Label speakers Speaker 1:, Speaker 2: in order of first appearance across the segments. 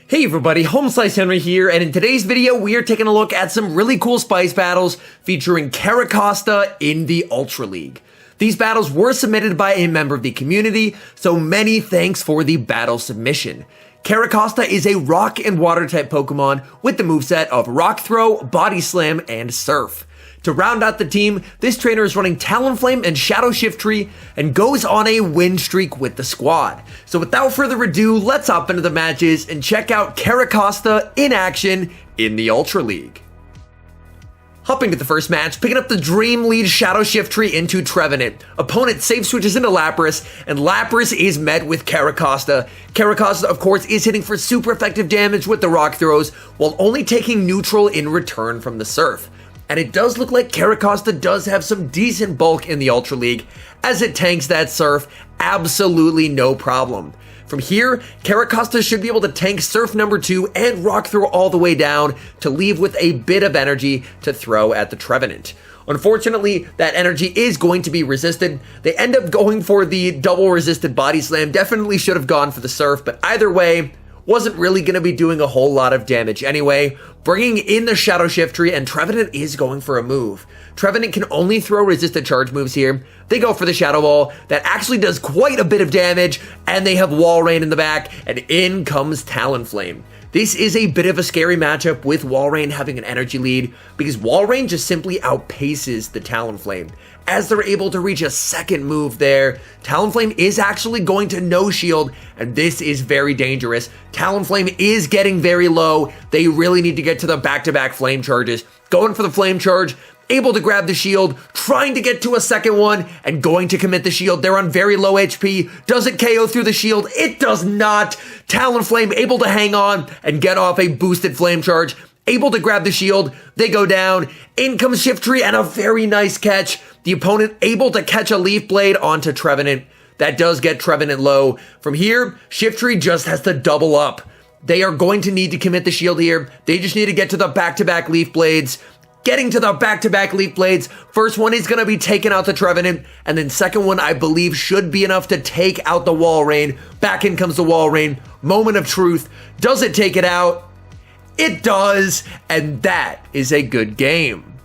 Speaker 1: Hey everybody, HomeSliceHenry here, and in today's video, we are taking a look at some really cool spice battles featuring CARRACOSTA in the Ultra League. These battles were submitted by a member of the community, so many thanks for the battle submission. CARRACOSTA is a rock and water type Pokemon with the moveset of Rock Throw, Body Slam, and Surf. To round out the team, this trainer is running Talonflame and Shadow Shiftry and goes on a win streak with the squad. So without further ado, let's hop into the matches and check out CARRACOSTA in action in the Ultra League. Hopping to the first match, picking up the Dream Lead Shadow Shiftry into Trevenant. Opponent safe switches into Lapras, and Lapras is met with CARRACOSTA. CARRACOSTA, of course, is hitting for super effective damage with the Rock Throws, while only taking neutral in return from the Surf. And it does look like CARRACOSTA does have some decent bulk in the Ultra League, as it tanks that Surf absolutely no problem. From here, CARRACOSTA should be able to tank Surf number 2 and Rock Throw all the way down to leave with a bit of energy to throw at the Trevenant. Unfortunately, that energy is going to be resisted. They end up going for the double resisted Body Slam. Definitely should have gone for the Surf, but either way, wasn't really going to be doing a whole lot of damage anyway. Bringing in the Shadow Shiftry, and Trevenant is going for a move. Trevenant can only throw resisted charge moves here. They go for the Shadow Ball. That actually does quite a bit of damage, and they have Wall Rain in the back, and in comes Talonflame. This is a bit of a scary matchup with Wall Rain having an energy lead, because Wall Rain just simply outpaces the Talonflame. As they're able to reach a second move there, Talonflame is actually going to no shield, and this is very dangerous. Talonflame is getting very low. They really need to get to the back-to-back flame charges. Going for the flame charge, able to grab the shield, trying to get to a second one, and going to commit the shield. They're on very low HP. Does it KO through the shield? It does not. Talonflame able to hang on and get off a boosted flame charge. Able to grab the shield, they go down. In comes Shiftry and a very nice catch. The opponent able to catch a Leaf Blade onto Trevenant. That does get Trevenant low. From here, Shiftry just has to double up. They are going to need to commit the shield here. They just need to get to the back-to-back Leaf Blades. Getting to the back-to-back Leaf Blades. First one is going to be taking out the Trevenant, and then second one, I believe, should be enough to take out the Wall Rain. Back in comes the Wall Rain. Moment of truth. Does it take it out? It does, and that is a good game.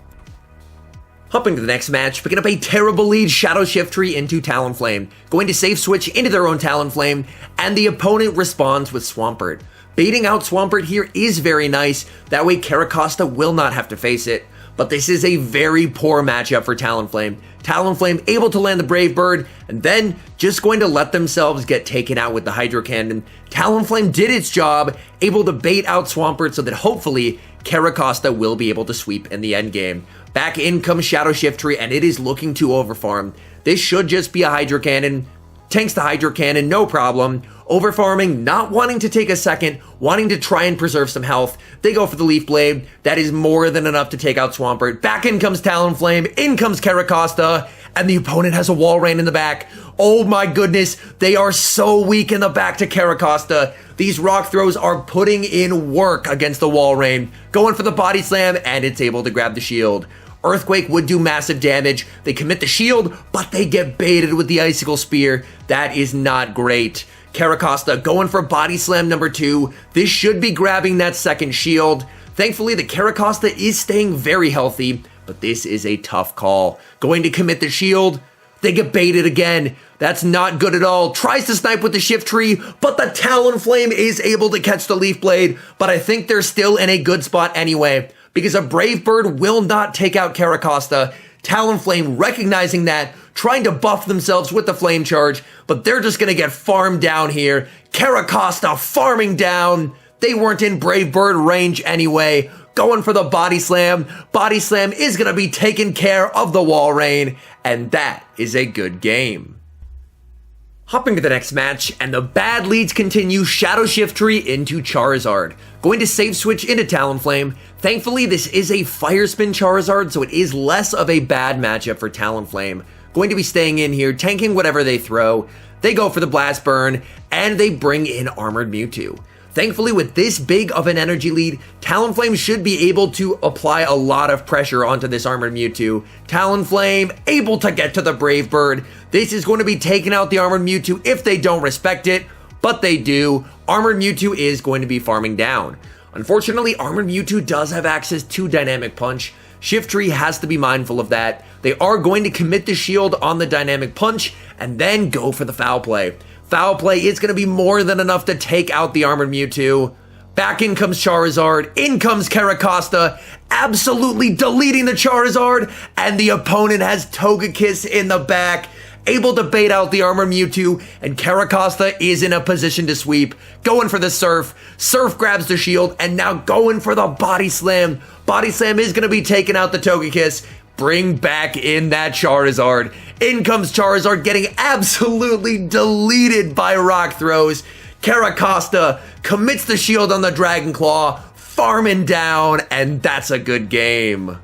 Speaker 1: Hopping to the next match, picking up a terrible lead Shadow Shiftry into Talonflame. Going to safe switch into their own Talonflame, and the opponent responds with Swampert. Baiting out Swampert here is very nice, that way CARRACOSTA will not have to face it. But this is a very poor matchup for Talonflame. Talonflame able to land the Brave Bird, and then just going to let themselves get taken out with the Hydro Cannon. Talonflame did its job, able to bait out Swampert so that hopefully CARRACOSTA will be able to sweep in the endgame. Back in comes Shadow Shiftry, and it is looking to overfarm. This should just be a Hydro Cannon. Tanks the Hydro Cannon, no problem. Overfarming, not wanting to take a second, wanting to try and preserve some health. They go for the Leaf Blade. That is more than enough to take out Swampert. Back in comes Talonflame, in comes CARRACOSTA, and the opponent has a Wall Rain in the back. Oh my goodness, they are so weak in the back to CARRACOSTA. These Rock Throws are putting in work against the Wall Rain. Going for the Body Slam, and it's able to grab the shield. Earthquake would do massive damage. They commit the shield, but they get baited with the Icicle Spear. That is not great. CARRACOSTA going for Body Slam number 2. This should be grabbing that second shield. Thankfully, the CARRACOSTA is staying very healthy, but this is a tough call. Going to commit the shield. They get baited again. That's not good at all. Tries to snipe with the Shiftry, but the Talonflame is able to catch the Leaf Blade, but I think they're still in a good spot anyway, because a Brave Bird will not take out CARRACOSTA. Talonflame recognizing that, trying to buff themselves with the Flame Charge, but they're just going to get farmed down here. CARRACOSTA farming down. They weren't in Brave Bird range anyway. Going for the Body Slam. Body Slam is going to be taking care of the Wall Rain, and that is a good game. Hopping to the next match, and the bad leads continue. Shadow Shiftry into Charizard. Going to safe switch into Talonflame. Thankfully, this is a Fire Spin Charizard, so it is less of a bad matchup for Talonflame. Going to be staying in here, tanking whatever they throw. They go for the Blast Burn, and they bring in Armored Mewtwo. Thankfully, with this big of an energy lead, Talonflame should be able to apply a lot of pressure onto this Armored Mewtwo. Talonflame able to get to the Brave Bird. This is going to be taking out the Armored Mewtwo if they don't respect it. but they do. Armored Mewtwo is going to be farming down. Unfortunately, Armored Mewtwo does have access to Dynamic Punch. Shiftry has to be mindful of that. They are going to commit the shield on the Dynamic Punch and then go for the Foul Play. Foul Play is going to be more than enough to take out the Armored Mewtwo. Back in comes Charizard, in comes CARRACOSTA, absolutely deleting the Charizard, and the opponent has Togekiss in the back, able to bait out the Armored Mewtwo, and CARRACOSTA is in a position to sweep, going for the Surf. Surf grabs the shield, and now going for the Body Slam. Body Slam is going to be taking out the Togekiss. Bring back in that Charizard. In comes Charizard, getting absolutely deleted by Rock Throws. CARRACOSTA commits the shield on the Dragon Claw, farming down, and that's a good game.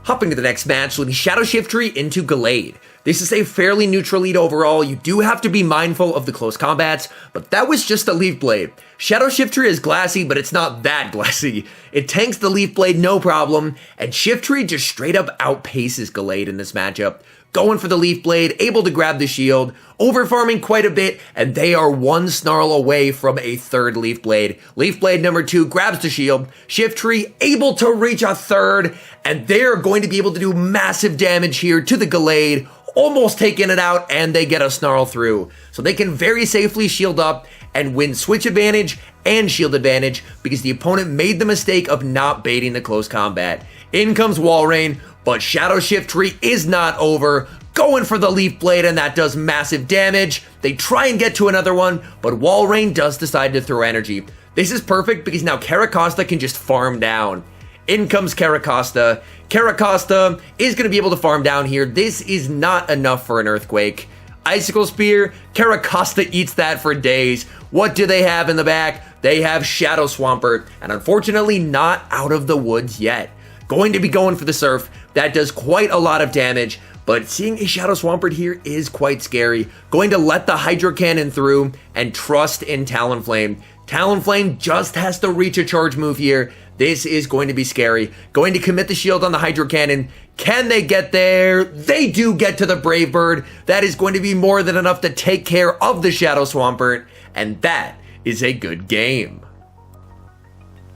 Speaker 1: Hopping to the next match, leading Shadow Shiftry into Gallade. This is a fairly neutral lead overall. You do have to be mindful of the close combats, but that was just a Leaf Blade. Shadow Shiftry is glassy, but it's not that glassy. It tanks the Leaf Blade no problem, and Shiftry just straight up outpaces Gallade in this matchup. Going for the Leaf Blade, able to grab the shield, overfarming quite a bit, and they are one Snarl away from a third Leaf Blade. Leaf Blade number 2 grabs the shield, Shiftry able to reach a third, and they're going to be able to do massive damage here to the Gallade, almost taking it out, and they get a Snarl through. So they can very safely shield up and win switch advantage and shield advantage because the opponent made the mistake of not baiting the close combat. In comes Walrein, but Shadow Shiftry is not over, going for the Leaf Blade, and that does massive damage. They try and get to another one, but Walrein does decide to throw energy. This is perfect because now CARRACOSTA can just farm down. In comes CARRACOSTA. CARRACOSTA is going to be able to farm down here. This is not enough for an Earthquake. Icicle Spear, CARRACOSTA eats that for days. What do they have in the back? They have Shadow Swampert, and unfortunately not out of the woods yet. Going to be going for the Surf. That does quite a lot of damage, but seeing a Shadow Swampert here is quite scary. Going to let the Hydro Cannon through and trust in Talonflame. Talonflame just has to reach a charge move here. This is going to be scary. Going to commit the shield on the Hydro Cannon. Can they get there? They do get to the Brave Bird. That is going to be more than enough to take care of the Shadow Swampert, and that is a good game.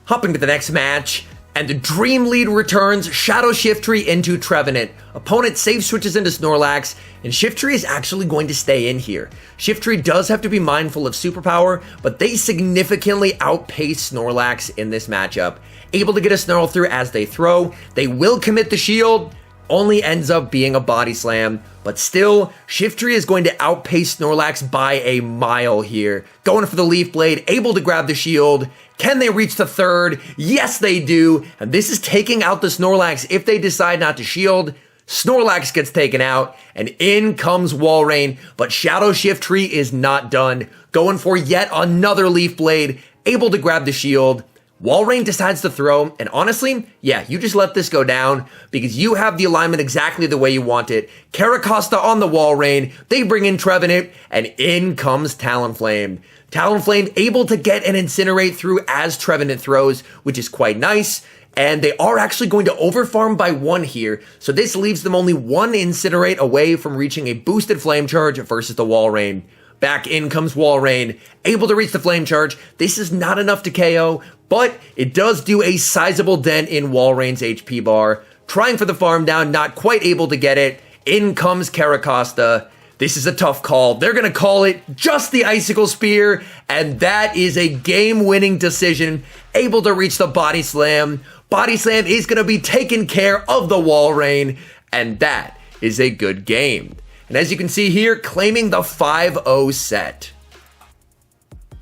Speaker 1: Hopping to the next match, and the Dream Lead returns Shadow Shiftry into Trevenant. Opponent safe switches into Snorlax, and Shiftry is actually going to stay in here. Shiftry does have to be mindful of Superpower, but they significantly outpace Snorlax in this matchup. Able to get a Snarl through as they throw. They will commit the shield, only ends up being a Body Slam, but still, Shiftry is going to outpace Snorlax by a mile here. Going for the Leaf Blade, able to grab the shield. Can they reach the third? Yes, they do, and this is taking out the Snorlax if they decide not to shield. Snorlax gets taken out, and in comes Walrein, but Shadow Shiftry is not done. Going for yet another Leaf Blade, able to grab the shield. Walrein decides to throw, and honestly, yeah, you just let this go down because you have the alignment exactly the way you want it. CARRACOSTA on the Walrein, they bring in Trevenant, and in comes Talonflame. Talonflame able to get an Incinerate through as Trevenant throws, which is quite nice, and they are actually going to overfarm by 1 here, so this leaves them only 1 Incinerate away from reaching a boosted Flame Charge versus the Walrein. Back in comes Walrein, able to reach the Flame Charge. This is not enough to KO, but it does do a sizable dent in Walrein's HP bar. Trying for the farm down, not quite able to get it. In comes CARRACOSTA. This is a tough call. They're going to call it just the Icicle Spear, and that is a game-winning decision. Able to reach the Body Slam. Body Slam is going to be taking care of the Walrein, and that is a good game. And as you can see here, claiming the 5-0 set.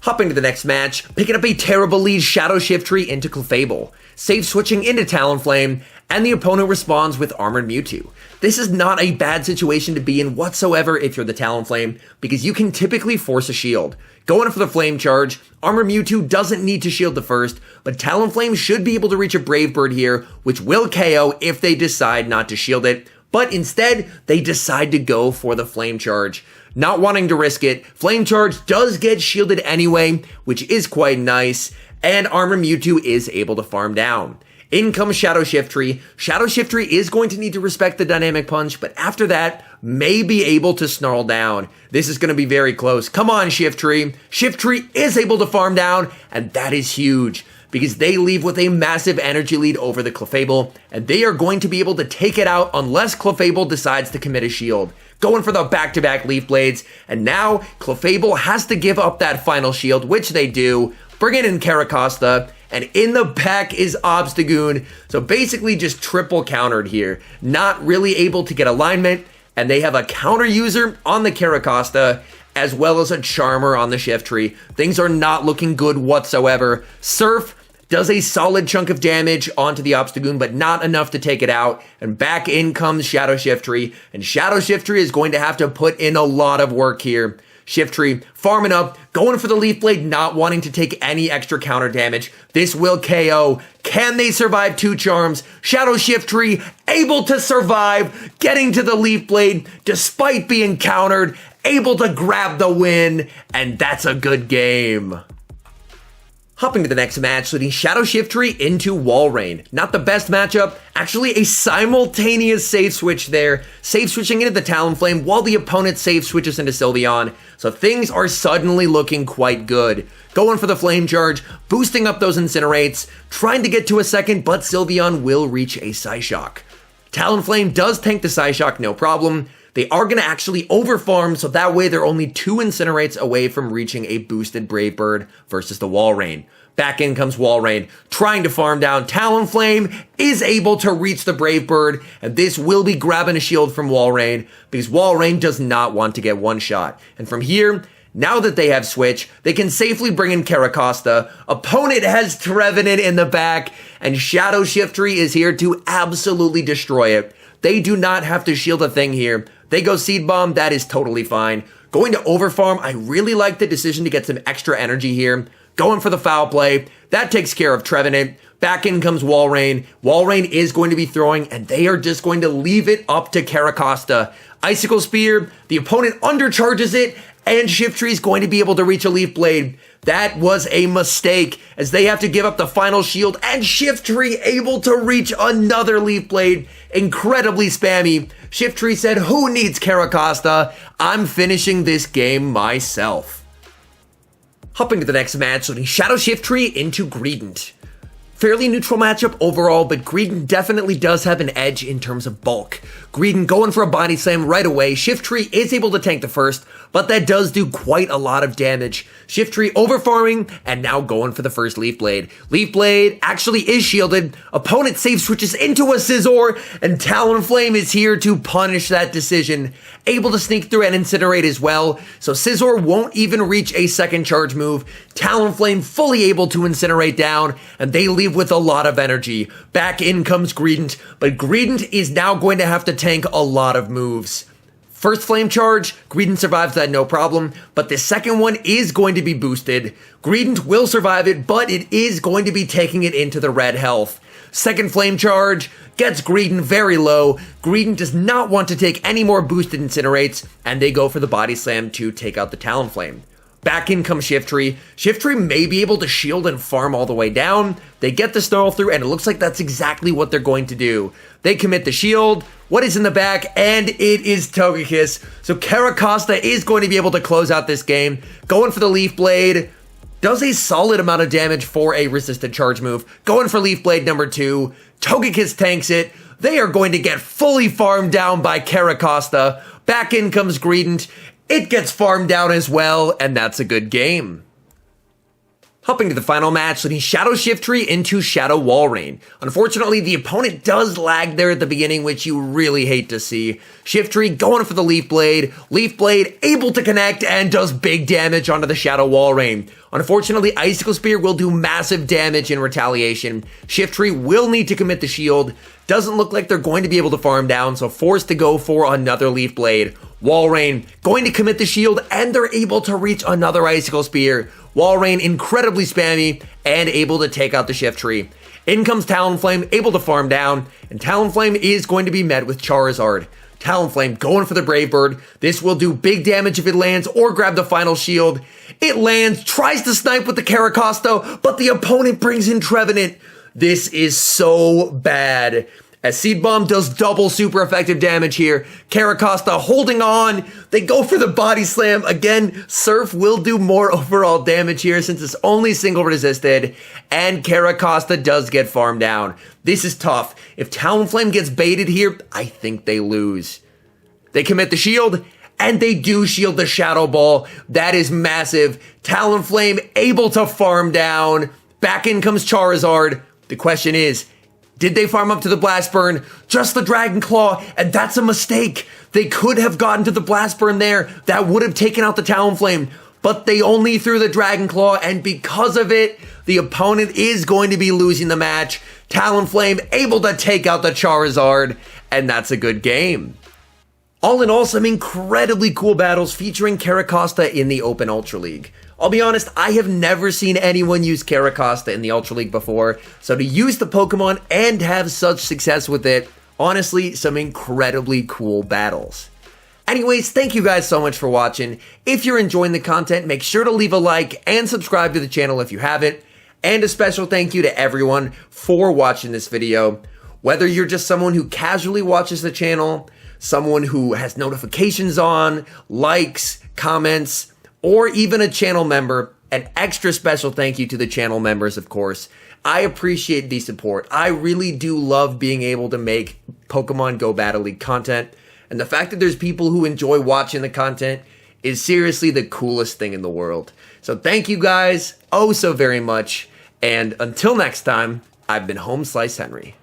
Speaker 1: Hopping to the next match, picking up a terrible lead Shadow Shiftry into Clefable. Safe switching into Talonflame, and the opponent responds with Armored Mewtwo. This is not a bad situation to be in whatsoever if you're the Talonflame, because you can typically force a shield. Going for the Flame Charge, Armored Mewtwo doesn't need to shield the first, but Talonflame should be able to reach a Brave Bird here, which will KO if they decide not to shield it. But instead, they decide to go for the Flame Charge. Not wanting to risk it, Flame Charge does get shielded anyway, which is quite nice, and Armored Mewtwo is able to farm down. In comes Shadow Shiftry. Shadow Shiftry is going to need to respect the Dynamic Punch, but after that, may be able to snarl down. This is going to be very close. Come on, Shiftry. Shiftry is able to farm down, and that is huge, because they leave with a massive energy lead over the Clefable, and they are going to be able to take it out unless Clefable decides to commit a shield. Going for the back-to-back Leaf Blades, and now Clefable has to give up that final shield, which they do. Bring in CARRACOSTA, and in the back is Obstagoon. So basically just triple countered here. Not really able to get alignment, and they have a counter user on the CARRACOSTA, as well as a Charmer on the Shiftry. Things are not looking good whatsoever. Surf does a solid chunk of damage onto the Obstagoon, but not enough to take it out. And back in comes Shadow Shiftry, and Shadow Shiftry is going to have to put in a lot of work here. Shiftry farming up, going for the Leaf Blade, not wanting to take any extra counter damage. This will KO. Can they survive 2 charms? Shadow Shiftry able to survive, getting to the Leaf Blade despite being countered, able to grab the win, and that's a good game. Hopping to the next match, leading Shadow Shiftry into Walrein. Not the best matchup, actually a simultaneous save switch there. Save switching into the Talonflame while the opponent save switches into Sylveon. So things are suddenly looking quite good. Going for the Flame Charge, boosting up those Incinerates, trying to get to a second, but Sylveon will reach a Psyshock. Talonflame does tank the Psyshock, no problem. They are going to actually overfarm, so that way they're only 2 Incinerates away from reaching a boosted Brave Bird versus the Walrein. Back in comes Walrein, trying to farm down. Talonflame is able to reach the Brave Bird, and this will be grabbing a shield from Walrein, because Walrein does not want to get one shot. And from here, now that they have Switch, they can safely bring in CARRACOSTA. Opponent has Trevenant in the back, and Shadow Shiftry is here to absolutely destroy it. They do not have to shield a thing here. They go Seed Bomb, that is totally fine. Going to Overfarm, I really like the decision to get some extra energy here. Going for the Foul Play, that takes care of Trevenant. Back in comes Walrein. Walrein is going to be throwing, and they are just going to leave it up to CARRACOSTA. Icicle Spear, the opponent undercharges it, and Shiftry is going to be able to reach a Leaf Blade. That was a mistake, as they have to give up the final shield, and Shiftry able to reach another Leaf Blade. Incredibly spammy. Shiftry said, who needs CARRACOSTA? I'm finishing this game myself. Hopping to the next match, leading Shadow Shiftry into Greedent. Fairly neutral matchup overall, but Greedent definitely does have an edge in terms of bulk. Greedent going for a body slam right away. Shiftry is able to tank the first, but that does do quite a lot of damage. Shiftry overfarming, and now going for the first Leaf Blade. Leaf Blade actually is shielded. Opponent save switches into a Scizor, and Talonflame is here to punish that decision. Able to sneak through and incinerate as well, so Scizor won't even reach a second charge move. Talonflame fully able to incinerate down, and they leave with a lot of energy. Back in comes Greedent, but Greedent is now going to have to tank a lot of moves. First Flame Charge, Greedent survives that no problem, but the second one is going to be boosted. Greedent will survive it, but it is going to be taking it into the red health. Second Flame Charge gets Greedent very low. Greedent does not want to take any more boosted Incinerates, and they go for the Body Slam to take out the Talonflame. Back in comes Shiftry. Shiftry may be able to shield and farm all the way down. They get the Snarl through, and it looks like that's exactly what they're going to do. They commit the shield. What is in the back? And it is Togekiss. So CARRACOSTA is going to be able to close out this game. Going for the Leaf Blade. Does a solid amount of damage for a resisted charge move. Going for Leaf Blade number 2. Togekiss tanks it. They are going to get fully farmed down by CARRACOSTA. Back in comes Greedent. It gets farmed down as well, and that's a good game. Hopping to the final match, leading Shadow Shiftry into Shadow Walrein. Unfortunately, the opponent does lag there at the beginning, which you really hate to see. Shiftry going for the Leaf Blade. Leaf Blade able to connect and does big damage onto the Shadow Walrein. Unfortunately, Icicle Spear will do massive damage in retaliation. Shiftry will need to commit the shield. Doesn't look like they're going to be able to farm down, so forced to go for another Leaf Blade. Walrein going to commit the shield, and they're able to reach another Icicle Spear. Walrein incredibly spammy and able to take out the Shiftry. In comes Talonflame, able to farm down, and Talonflame is going to be met with Charizard. Talonflame going for the Brave Bird. This will do big damage if it lands or grab the final shield. It lands, tries to snipe with the CARRACOSTA, but the opponent brings in Trevenant. This is so bad. As Seed Bomb does double super effective damage here. CARRACOSTA holding on. They go for the body slam. Again, Surf will do more overall damage here since it's only single resisted. And CARRACOSTA does get farmed down. This is tough. If Talonflame gets baited here, I think they lose. They commit the shield, and they do shield the Shadow Ball. That is massive. Talonflame able to farm down. Back in comes Charizard. The question is, did they farm up to the Blast Burn? Just the Dragon Claw, and that's a mistake. They could have gotten to the Blast Burn there. That would have taken out the Talonflame, but they only threw the Dragon Claw, and because of it, the opponent is going to be losing the match. Talonflame able to take out the Charizard, and that's a good game. All in all, some incredibly cool battles featuring CARRACOSTA in the Open Ultra League. I'll be honest, I have never seen anyone use CARRACOSTA in the Ultra League before, so to use the Pokemon and have such success with it, honestly, some incredibly cool battles. Anyways, thank you guys so much for watching. If you're enjoying the content, make sure to leave a like and subscribe to the channel if you haven't. And a special thank you to everyone for watching this video. Whether you're just someone who casually watches the channel, someone who has notifications on, likes, comments, or even a channel member, an extra special thank you to the channel members, of course. I appreciate the support. I really do love being able to make Pokemon Go Battle League content, and the fact that there's people who enjoy watching the content is seriously the coolest thing in the world. So thank you guys oh so very much, and until next time, I've been HomeSliceHenry.